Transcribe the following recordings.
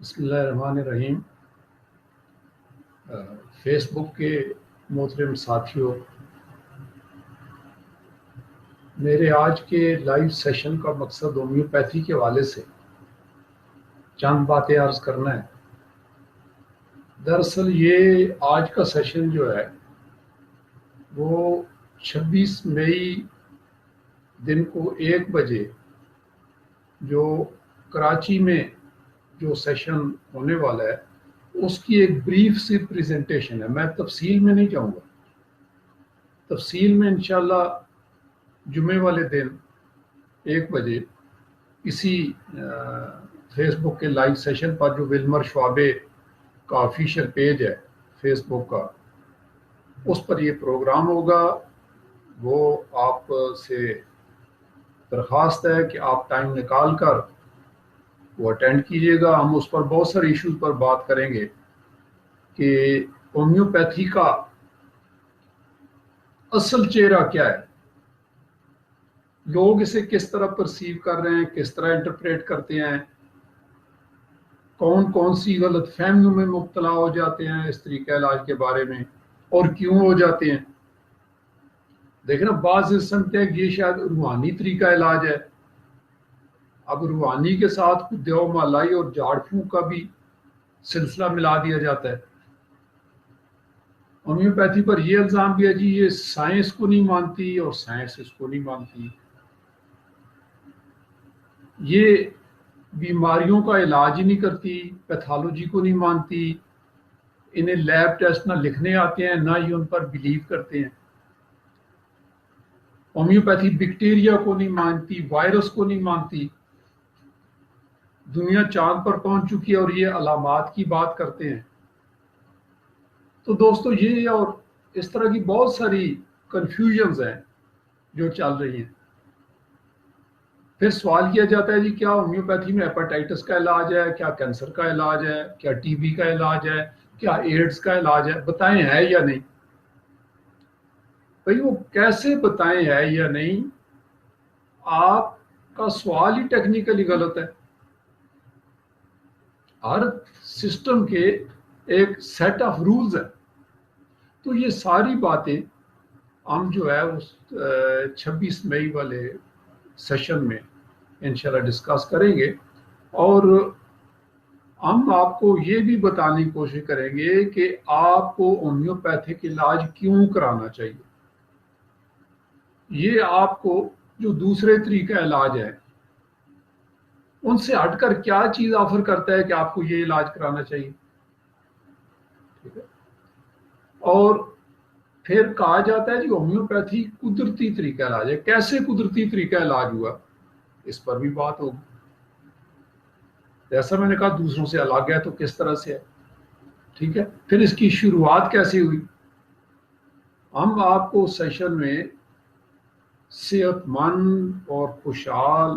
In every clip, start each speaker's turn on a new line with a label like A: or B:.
A: بسم اللہ الرحمن الرحیم۔ فیس بک کے محترم ساتھیوں، میرے آج کے لائیو سیشن کا مقصد ہومیوپیتھی کے حوالے سے چند باتیں عرض کرنا ہے۔ دراصل یہ آج کا سیشن جو ہے وہ 26 مئی دن کو 1 بجے جو کراچی میں جو سیشن ہونے والا ہے اس کی ایک بریف سی پریزنٹیشن ہے۔ میں تفصیل میں نہیں جاؤں گا، تفصیل میں انشاءاللہ جمعے والے دن 1 بجے اسی فیس بک کے لائیو سیشن پر جو ولمر شعبے کا آفیشیل پیج ہے فیس بک کا، اس پر یہ پروگرام ہوگا۔ وہ آپ سے درخواست ہے کہ آپ ٹائم نکال کر وہ اٹینڈ کیجیے گا۔ ہم اس پر بہت سارے ایشوز پر بات کریں گے کہ ہومیوپیتھی کا اصل چہرہ کیا ہے، لوگ اسے کس طرح پرسیو کر رہے ہیں، کس طرح انٹرپریٹ کرتے ہیں، کون کون سی غلط فہمیوں میں مبتلا ہو جاتے ہیں اس طریقہ علاج کے بارے میں اور کیوں ہو جاتے ہیں۔ دیکھنا بعض سمجھتے ہیں کہ یہ شاید روحانی طریقہ علاج ہے۔ اب روحانی کے ساتھ دیو مالائی اور جھاڑ پھونک کا بھی سلسلہ ملا دیا جاتا ہے۔ ہومیوپیتھی پر یہ الزام بھی ہے جی یہ سائنس کو نہیں مانتی اور سائنس اس کو نہیں مانتی، یہ بیماریوں کا علاج ہی نہیں کرتی، پیتھالوجی کو نہیں مانتی، انہیں لیب ٹیسٹ نہ لکھنے آتے ہیں نہ ہی ان پر بلیو کرتے ہیں۔ ہومیوپیتھی بیکٹیریا کو نہیں مانتی، وائرس کو نہیں مانتی۔ دنیا چاند پر پہنچ چکی ہے اور یہ علامات کی بات کرتے ہیں۔ تو دوستو یہ اور اس طرح کی بہت ساری کنفیوژنز ہیں جو چل رہی ہیں۔ پھر سوال کیا جاتا ہے جی کیا ہومیوپیتھی میں ہیپاٹائٹس کا علاج ہے، کیا کینسر کا علاج ہے، کیا ٹی بی کا علاج ہے، کیا ایڈز کا علاج ہے؟ بتائیں ہے یا نہیں؟ بھئی وہ کیسے بتائیں ہے یا نہیں؟ آپ کا سوال ہی ٹیکنیکلی غلط ہے۔ ہر سسٹم کے ایک سیٹ آف رولز ہے۔ تو یہ ساری باتیں ہم جو ہے اس 26 مئی والے سیشن میں انشاءاللہ ڈسکس کریں گے، اور ہم آپ کو یہ بھی بتانے کی کوشش کریں گے کہ آپ کو ہومیوپیتھک علاج کیوں کرانا چاہیے۔ یہ آپ کو جو دوسرے طریقہ علاج ہے ان سے ہٹ کر کیا چیز آفر کرتا ہے کہ آپ کو یہ علاج کرانا چاہیے، ٹھیک ہے؟ اور پھر کہا جاتا ہے جی ہومیوپیتھی قدرتی طریقہ علاج ہے۔ کیسے قدرتی طریقہ علاج ہوا، اس پر بھی بات ہوگی۔ جیسا میں نے کہا دوسروں سے الگ ہے تو کس طرح سے ہے، ٹھیک ہے؟ پھر اس کی شروعات کیسے ہوئی۔ ہم آپ کو سیشن میں صحت مند اور خوشحال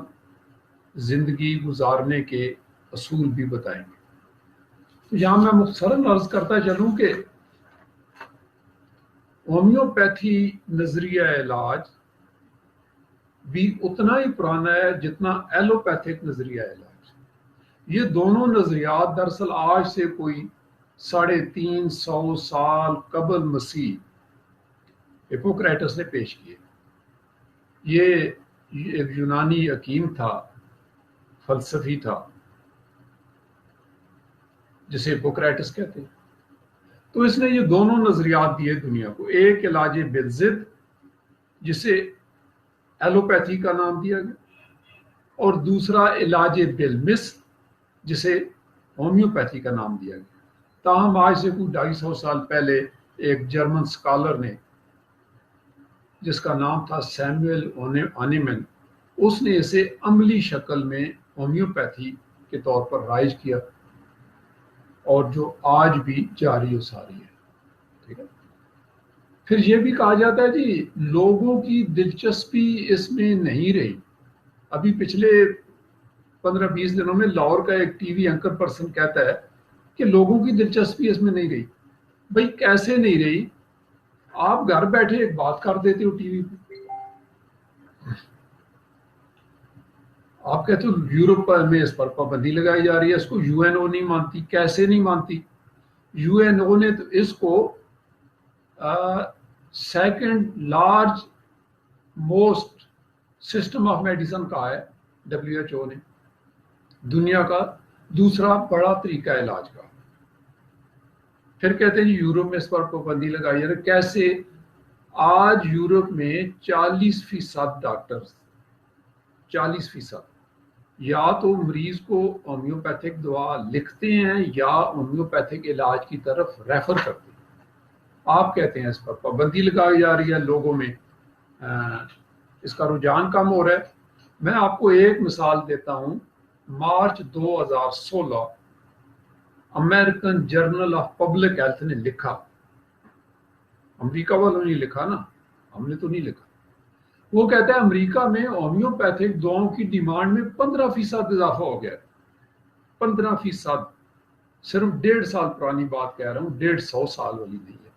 A: زندگی گزارنے کے اصول بھی بتائیں گے۔ تو یہاں میں مختصراً عرض کرتا چلوں کہ ہومیوپیتھی نظریہ علاج بھی اتنا ہی پرانا ہے جتنا ایلوپیتھک نظریہ علاج۔ یہ دونوں نظریات دراصل آج سے کوئی 350 سال قبل مسیح ہپوکریٹس نے پیش کیے۔ یہ ایک یونانی حکیم تھا، فلسفی تھا، جسے ہپوکریٹس کہتے ہیں۔ تو اس نے یہ دونوں نظریات دیے دنیا کو، ایک علاج بالضد جسے ایلوپیتھی کا نام دیا گیا، اور دوسرا علاج بالمثل جسے ہومیوپیتھی کا نام دیا گیا۔ تاہم آج سے کوئی 250 سال پہلے ایک جرمن سکالر نے جس کا نام تھا سیموئل ہانیمن، اس نے اسے عملی شکل میں ہومیوپیتھی کے طور پر رائج کیا، اور جو آج بھی جاری و ساری ہے، ٹھیک ہے؟ پھر یہ بھی کہا جاتا ہے جی لوگوں کی دلچسپی اس میں نہیں رہی۔ ابھی پچھلے 15-20 دنوں میں لاہور کا ایک ٹی وی اینکر پرسن کہتا ہے کہ لوگوں کی دلچسپی اس میں نہیں رہی۔ بھئی کیسے نہیں رہی؟ آپ گھر بیٹھے ایک بات کر دیتے ہو ٹی وی پہ، آپ کہتے ہو یورپ میں اس پر پابندی لگائی جا رہی ہے، اس کو یو این او نہیں مانتی. کیسے نہیں مانتی؟ یو این او نے تو اس کو second large most system of medicine کہا ہے ڈبلیو ایچ او نے، دنیا کا دوسرا بڑا طریقہ علاج کا. پھر کہتے ہیں جی یورپ میں اس پر پابندی لگائی جا رہی ہے. کیسے؟ آج یورپ میں 40% ڈاکٹرز، 40% یا تو مریض کو ہومیوپیتھک دوا لکھتے ہیں یا ہومیوپیتھک علاج کی طرف ریفر کرتے ہیں. آپ کہتے ہیں اس پر پابندی لگائی جا رہی ہے، لوگوں میں اس کا رجحان کم ہو رہا ہے. میں آپ کو ایک مثال دیتا ہوں. March 2016 American Journal of Public Health نے لکھا، امریکہ والوں نے لکھا نا، ہم نے تو نہیں لکھا. وہ کہتا ہے امریکہ میں ہومیوپیتھک دواؤں کی ڈیمانڈ میں 15% اضافہ ہو گیا. 15%. صرف 1.5 سال پرانی بات کہہ رہا ہوں، 150 سال والی نہیں ہے.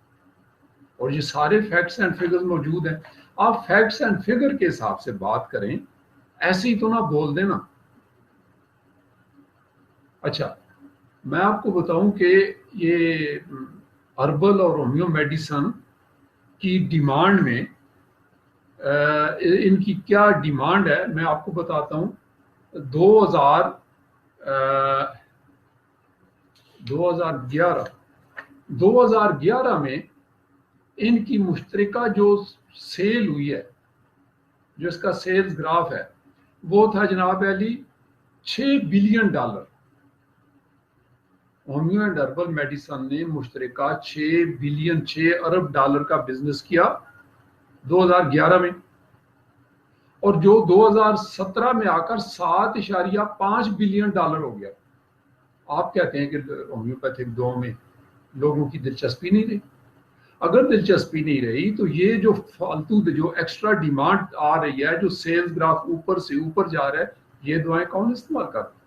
A: اور یہ سارے فیکٹس اینڈ فگر موجود ہیں. آپ فیکٹس اینڈ فگر کے حساب سے بات کریں، ایسے ہی تو نہ بول دینا. اچھا میں آپ کو بتاؤں کہ یہ ہربل اور ہومیو میڈیسن کی ڈیمانڈ میں ان کی کیا ڈیمانڈ ہے میں آپ کو بتاتا ہوں. 2011 میں ان کی مشترکہ جو سیل ہوئی ہے، جو اس کا سیلز گراف ہے، وہ تھا جناب علی $6 billion. Homeo and herbal medicine نے مشترکہ $6 ارب کا بزنس کیا 2011 میں، اور جو 2017 میں آ کر $7.5 بلین ہو گیا. آپ کہتے ہیں کہ ہومیوپیتھک دواؤں میں لوگوں کی دلچسپی نہیں رہی. اگر دلچسپی نہیں رہی تو یہ جو فالتو جو ایکسٹرا ڈیمانڈ آ رہی ہے، جو سیلز گراف اوپر سے اوپر جا رہا ہے، یہ دوائیں کون استعمال کرتے ہیں؟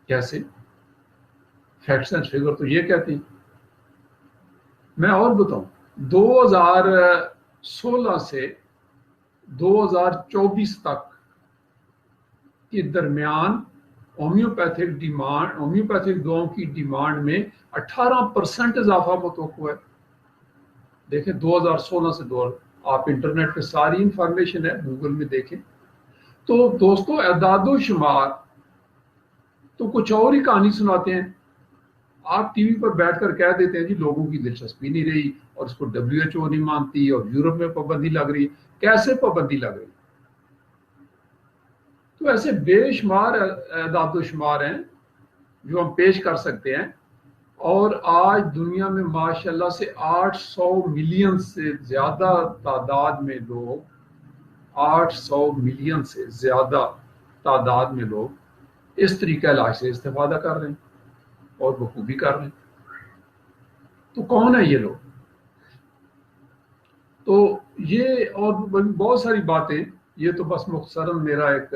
A: کیسے؟ فیکٹس اینڈ فگر تو یہ کہتے ہیں. میں اور بتاؤں، 2016 سے 2024 تک کے درمیان ہومیوپیتھک دواؤں کی ڈیمانڈ میں 18% اضافہ متوقع ہے. دیکھیں 2016 سے آپ انٹرنیٹ پہ ساری انفارمیشن ہے، گوگل میں دیکھیں. تو دوستو اعداد و شمار تو کچھ اور ہی کہانی سناتے ہیں. آپ ٹی وی پر بیٹھ کر کہہ دیتے ہیں جی لوگوں کی دلچسپی نہیں رہی اور اس کو ڈبلیو ایچ او نہیں مانتی اور یورپ میں پابندی لگ رہی. کیسے پابندی لگ رہی؟ تو ایسے بے شمار اعداد و شمار ہیں جو ہم پیش کر سکتے ہیں. اور آج دنیا میں ماشاءاللہ سے 800 ملین سے زیادہ تعداد میں لوگ 800 ملین سے زیادہ تعداد میں لوگ اس طریقہ علاج سے استفادہ کر رہے ہیں اور بخوبی کر رہے ہیں. تو کون ہے یہ لوگ؟ تو یہ اور بہت ساری باتیں، یہ تو بس مختصراً میرا ایک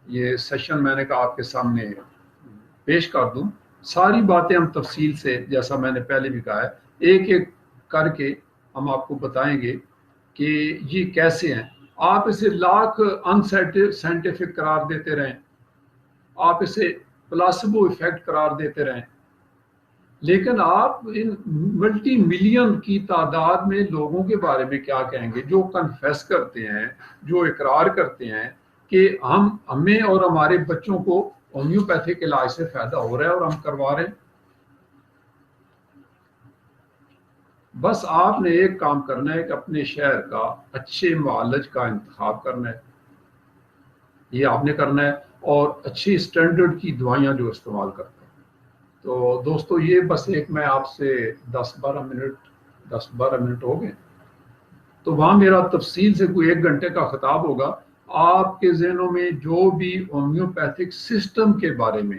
A: یہ سیشن میں نے کہا آپ کے سامنے پیش کر دوں. ساری باتیں ہم تفصیل سے، جیسا میں نے پہلے بھی کہا ہے، ایک ایک کر کے ہم آپ کو بتائیں گے کہ یہ کیسے ہیں. آپ اسے لاکھ ان سائنٹیفک قرار دیتے رہیں، آپ اسے پلاسبو ایفیکٹ قرار دیتے رہیں، لیکن آپ ان ملٹی ملین کی تعداد میں لوگوں کے بارے میں کیا کہیں گے جو کنفیس کرتے ہیں، جو اقرار کرتے ہیں کہ ہمیں اور ہمارے بچوں کو ہومیوپیتھک علاج سے فائدہ ہو رہا ہے اور ہم کروا رہے ہیں. بس آپ نے ایک کام کرنا ہے کہ اپنے شہر کا اچھے معالج کا انتخاب کرنا ہے، یہ آپ نے کرنا ہے، اور اچھی سٹینڈرڈ کی دوائیاں جو استعمال کرتے ہیں. تو دوستو یہ بس ایک میں آپ سے 10-12 منٹ ہو گئے، تو وہاں میرا تفصیل سے کوئی 1 گھنٹے کا خطاب ہوگا. آپ کے ذہنوں میں جو بھی ہومیوپیتھک سسٹم کے بارے میں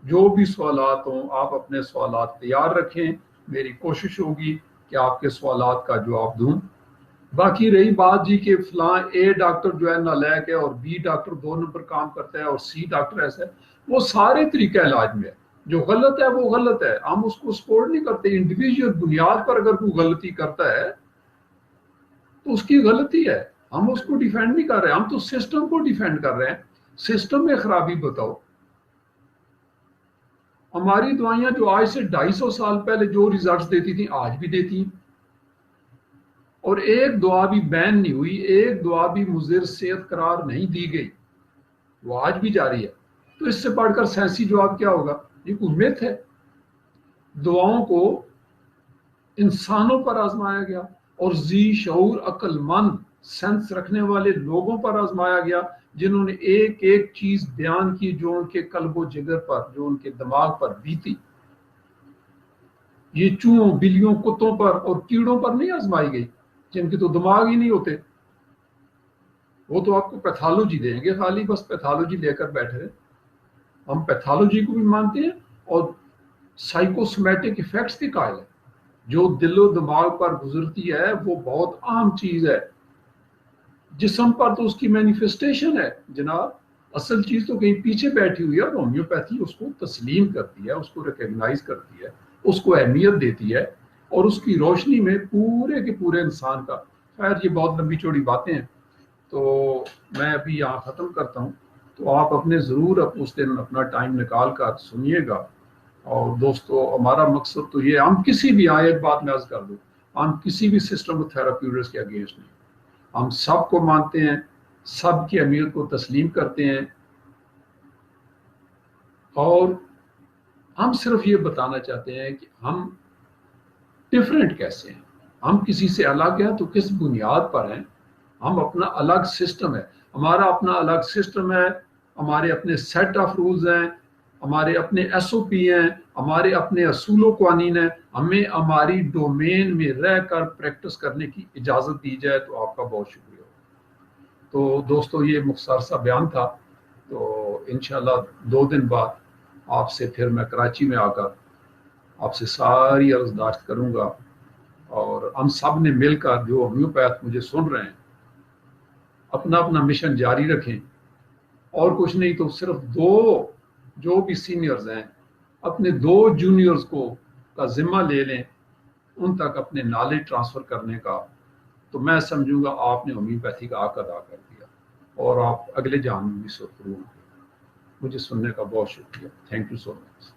A: جو بھی سوالات ہوں، آپ اپنے سوالات تیار رکھیں. میری کوشش ہوگی کہ آپ کے سوالات کا جواب دوں. باقی رہی بات جی کہ فلاں اے ڈاکٹر جو ہے نالائق ہے اور بی ڈاکٹر 2 نمبر کام کرتا ہے اور سی ڈاکٹر ایسا ہے، وہ سارے طریقہ علاج میں ہے. جو غلط ہے وہ غلط ہے، ہم اس کو سپورٹ نہیں کرتے. انڈیویجول بنیاد پر اگر کوئی غلطی کرتا ہے تو اس کی غلطی ہے، ہم اس کو ڈیفینڈ نہیں کر رہے، ہم تو سسٹم کو ڈیفینڈ کر رہے ہیں. سسٹم میں خرابی بتاؤ. ہماری دوائیاں جو آج سے 250 سال پہلے جو ریزلٹس دیتی تھیں آج بھی دیتی ہیں، اور ایک دعا بھی بین نہیں ہوئی، ایک دعا بھی مضر صحت قرار نہیں دی گئی، وہ آج بھی جاری ہے. تو اس سے پڑھ کر سائنسی جواب کیا ہوگا؟ یہ کوئی میتھ ہے. دعاؤں کو انسانوں پر آزمایا گیا اور ذی شعور عقل مند سینس رکھنے والے لوگوں پر آزمایا گیا، جنہوں نے ایک ایک چیز بیان کی جو ان کے قلب و جگر پر، جو ان کے دماغ پر بیتی. یہ چوہوں، بلیوں، کتوں پر اور کیڑوں پر نہیں آزمائی گئی جن کے تو دماغ ہی نہیں ہوتے. وہ تو آپ کو پیتھالوجی دیں گے، خالی بس پیتھالوجی لے کر بیٹھے. ہم پیتھالوجی کو بھی مانتے ہیں اور سائیکوسمیٹک ایفیکٹس کے قائل ہیں. جو دل و دماغ پر گزرتی ہے وہ بہت عام چیز ہے. جسم پر تو اس کی مینیفیسٹیشن ہے جناب، اصل چیز تو کہیں پیچھے بیٹھی ہوئی ہے، اور ہومیوپیتھی اس کو تسلیم کرتی ہے، اس کو ریکگنائز کرتی ہے، اس کو اہمیت دیتی ہے، اور اس کی روشنی میں پورے کے پورے انسان کا. خیر یہ بہت لمبی چوڑی باتیں ہیں، تو میں ابھی یہاں ختم کرتا ہوں. تو آپ اپنے ضرور اس دن اپنا ٹائم نکال کر سنیے گا. اور دوستو ہمارا مقصد تو یہ، ہم کسی بھی، ایک بات میں عرض کر دوں، ہم کسی بھی سسٹم آف تھراپیوٹکس کے اگینسٹ نہیں. ہم سب کو مانتے ہیں، سب کی اہمیت کو تسلیم کرتے ہیں، اور ہم صرف یہ بتانا چاہتے ہیں کہ ہم ڈفرینٹ کیسے ہیں، ہم کسی سے الگ ہیں تو کس بنیاد پر ہیں. ہم اپنا الگ سسٹم ہے، ہمارا اپنا الگ سسٹم ہے، ہمارے اپنے سیٹ آف رولز ہیں، ہمارے اپنے ایس او پی ہیں، ہمارے اپنے اصول و قوانین ہیں. ہمیں ہماری ڈومین میں رہ کر پریکٹس کرنے کی اجازت دی جائے تو آپ کا بہت شکریہ. تو دوستو یہ مختصر سا بیان تھا. تو انشاءاللہ 2 دن بعد آپ سے پھر میں کراچی میں آ کر آپ سے ساری عرضداشت کروں گا، اور ہم سب نے مل کر، جو ہومیوپیتھ مجھے سن رہے ہیں، اپنا اپنا مشن جاری رکھیں. اور کچھ نہیں تو صرف 2 جو بھی سینئرز ہیں اپنے 2 جونیئرز کو کا ذمہ لے لیں، ان تک اپنے نالج ٹرانسفر کرنے کا. تو میں سمجھوں گا آپ نے ہومیوپیتھی کا حق ادا کر دیا، اور آپ اگلے جہان میں بھی سرخرو ہوں گے. مجھے سننے کا بہت شکریہ. Thank you so much.